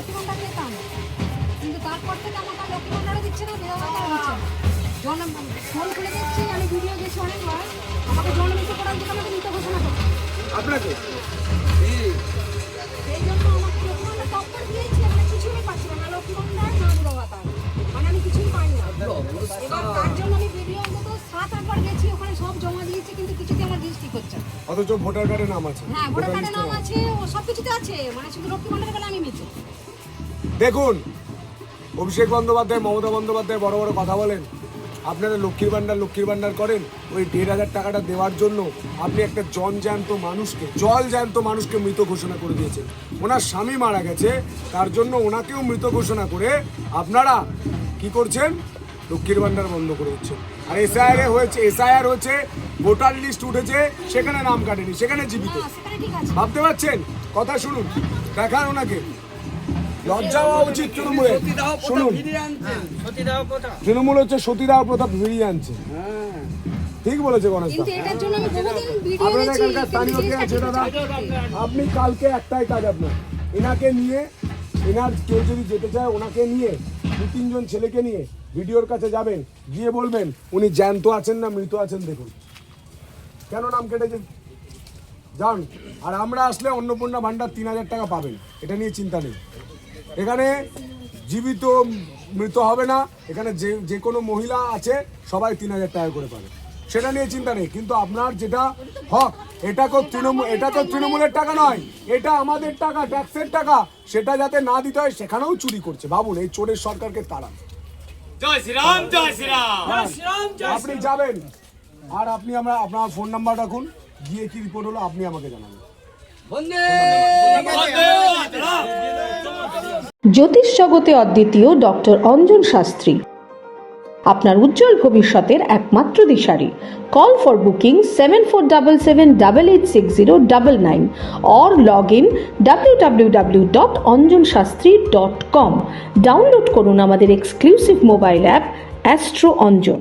লক্ষ্মী ভান্ডার পেতাম, কিন্তু তারপর থেকে আমাকে লক্ষ্মী ভান্ডারও দিচ্ছে না, বিধবা ভাতাও দিচ্ছে না। ফোন খুলে দেখছি, আমি ভিডিও দেখছি অনেকবার, আমাকে জনমৃত করার জন্য আমাকে মৃত ঘোষণা করছে। আপনাকে সেই জন্য আমাকে লক্ষ্মী ভান্ডার টপ্পর দিয়েছে, মানে কিছুই পাচ্ছি না, না লক্ষ্মী ভান্ডার না বিধবা ভাতা, মানে আমি কিছুই পাই না। এবার তার জন্য আমি ভিডিও অন্তত 7-8 বার গেছি, ওখানে সব জমা দিয়েছি, কিন্তু কিছুতে আমার ডিস্ট্রিক্ট হচ্ছে না। অথচ ভোটার কার্ডে নাম আছে। হ্যাঁ, ভোটার কার্ডে নাম আছে, ও সব কিছুতে আছে, মানে শুধু লক্ষ্মী ভান্ডারের বেলা আমি মিছে। দেখুন, অভিষেক বন্দ্যোপাধ্যায়, মমতা বন্দ্যোপাধ্যায় বড় বড় কথা বলেন, আপনারা লক্ষ্মীর ভান্ডার করেন, ওই 1,500 টাকাটা দেওয়ার জন্য আপনি একটা জল জ্যান্ত মানুষকে মৃত ঘোষণা করে দিয়েছেন। ওনার স্বামী মারা গেছে, তার জন্য ওনাকেও মৃত ঘোষণা করে আপনারা কি করছেন? লক্ষ্মীর ভান্ডার বন্ধ করে দিচ্ছেন। আর এসআইআর হয়েছে, ভোটার লিস্ট উঠেছে, সেখানে নাম কাটেনি, সেখানে জীবিত। সেখানে ঠিক আছে। ভাবতে পারছেন? কথা শুনুন, দেখান ওনাকে। লজ্জা হওয়া উচিত তৃণমূলের। শুনুন, তৃণমূল হচ্ছে সতীদাহ প্রথা ফিরিয়ে আনছে। ঠিক বলেছে গণেশ দা। কিন্তু এটার জন্য আমি বহুদিন ভিডিও আপনাদের দেখছি, এখানকার স্থানীয় কে আছে দাদা? আপনি কালকে একটাই কাজ আপনার, এনাকে নিয়ে, এনার কেউ যদি যেতে চায় ওনাকে নিয়ে 2-3 জন ছেলেকে নিয়ে ভিডিওর কাছে যাবেন, গিয়ে বলবেন উনি জ্যান্ত আছেন না মৃত আছেন দেখুন, কেন নাম কেটেছে যান। আর আমরা আসলে অন্নপূর্ণা ভান্ডার 3,000 টাকা পাবেন, এটা নিয়ে চিন্তা নেই। এখানে জীবিত মৃত হবে না, এখানে যে কোনো মহিলা আছে সবাই 3,000 টাকা করে পাবে, সেটা নিয়ে চিন্তা নেই। কিন্তু আপনার যেটা হক, এটা তো তৃণমূলের টাকা নয়, এটা আমাদের টাকা, ট্যাক্সের টাকা, সেটা যাতে না দিতে হয় সেখানেও চুরি করছে। ভাবুন, এই চোরের সরকারকে তাড়ান। জয় শ্রীরাম, জয় শ্রীরাম। আপনি যাবেন, আর আপনি আপনার ফোন নাম্বার রাখুন, গিয়ে কি রিপোর্ট হলো আপনি আমাকে জানাবেন। জ্যোতিষ জগতে অদ্বিতীয় ডক্টর অঞ্জন শাস্ত্রী, আপনার উজ্জ্বল ভবিষ্যতের একমাত্র দিশারি। Call for booking 7477886099 or log in www.anjanshastri.com। Download করুন আমাদের exclusive mobile app astro Anjan.